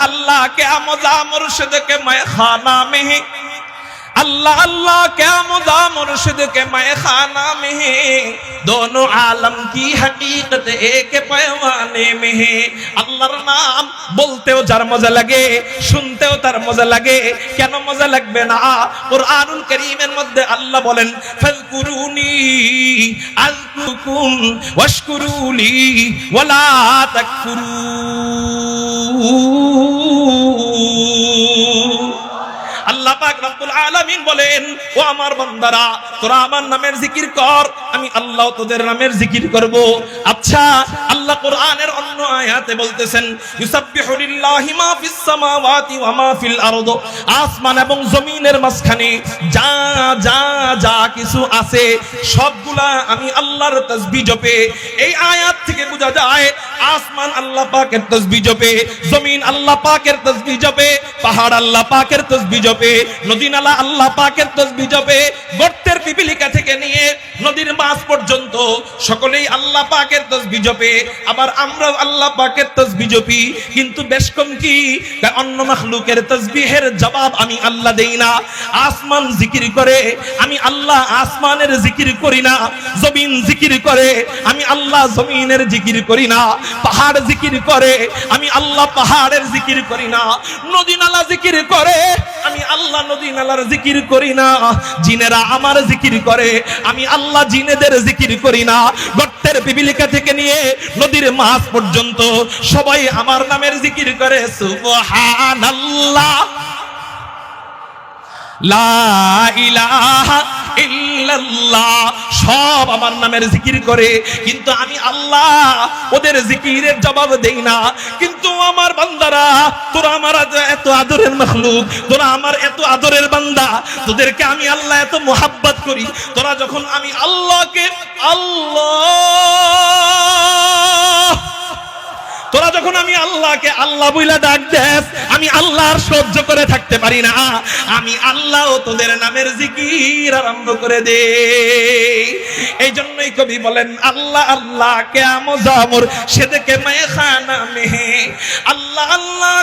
अल्लाह क्या मजा मुर्शिद के मैं खाना में है, अल्लाह अल्लाह क्या मजा मुर्शिद के मैं खाना में है, दोनों आलम की हकीकत एक पैमाने में है। अल्लाहर नाम बोलतेও যার মজা লাগে, শুনতেও তার মজা লাগে, কেন মজা লাগবে না? কুরআনুল কারীমের মধ্যে আল্লাহ বলেন ফাযকুরুনি আযকুরকুম ওয়াশকুরুলি ওয়ালা তাকফুরুন। আল্লাহ পাক রব্বুল আলামিন বলেন, ও আমার বান্দারা, তোরা আমার নামের জিকির কর, আমি আল্লাহ তোদের নামের জিকির করব। আচ্ছা, আল্লাহ কোরআনের অন্য আয়াতে বলতেছেন ইউসাব্বিহু লিল্লাহি মা ফিস সামাওয়াতি ওয়া মা ফিল আরদ, আসমান এবং জমিনের মাঝখানে যা যা যা কিছু আছে সবগুলা আমি আল্লাহর তাসবিহ জপে। এই আয়াত থেকে বোঝা যায় আসমান আল্লাহ পাকের তাসবিহ জপে, জমিন আল্লাহ পাকের তাসবিহ জপে, পাহাড় আল্লাহ পাকের তাসবিহ জপে, নদী নালা আল্লাহ পাকের তাসবিহ জপে, গর্তের পিপিলিকা থেকে নিয়ে নদীর মাছ পর্যন্ত সকলেই আল্লাহ পাকের তাসবিহ জপে। আবার আমরাও আল্লাহ পাকের তাসবিহ জপি, কিন্তু বেশ কম কি অন্য মাখলুকের তাসবিহের জবাব আমি আল্লাহ দেই না। আসমান জিকির করে, আমি আল্লাহ আসমানের জিকির করি না। জমিন জিকির করে, আমি আল্লাহ জমিনের জিকির করি না। পাহাড় জিকির করে, আমি আল্লাহ পাহাড়ের জিকির করি না। নদী নালা জিকির করে, আমি আল্লাহ নদী নালার জিকির করি না। জিনেরা আমার জিকির করে, আমি আল্লাহ জিনেদের জিকির করি না। গর্তের পিপিলিকা থেকে নিয়ে নদীর মাছ পর্যন্ত সবাই আমার নামের জিকির করে। সুবহানাল্লাহ, লা ইলাহা ইল্লাল্লাহ, সব আমার নামের জিকির করে, কিন্তু আমি আল্লাহ ওদের জিকিরের জবাব দেই না। কিন্তু আমার বান্দারা, তোরা আমার এত আদরের মাখলুক, তোরা আমার এত আদরের বান্দা, তোদেরকে আমি আল্লাহ এত মোহাব্বত করি, তোরা যখন আমি আল্লাহকে আল্লাহ, তোরা যখন আমি আল্লাহকে আল্লাহ বইলা ডাক দেস, আমি আল্লাহর সহ্য করে থাকতে পারি না, আমি আল্লাহ তোদের নামের জিকির আরম্ভ করে দে। এই জন্যই কবি বলেন আল্লাহ আল্লাহ কে মজা মুর্শিদ কে मैं खाना में, अल्लाह अल्लाह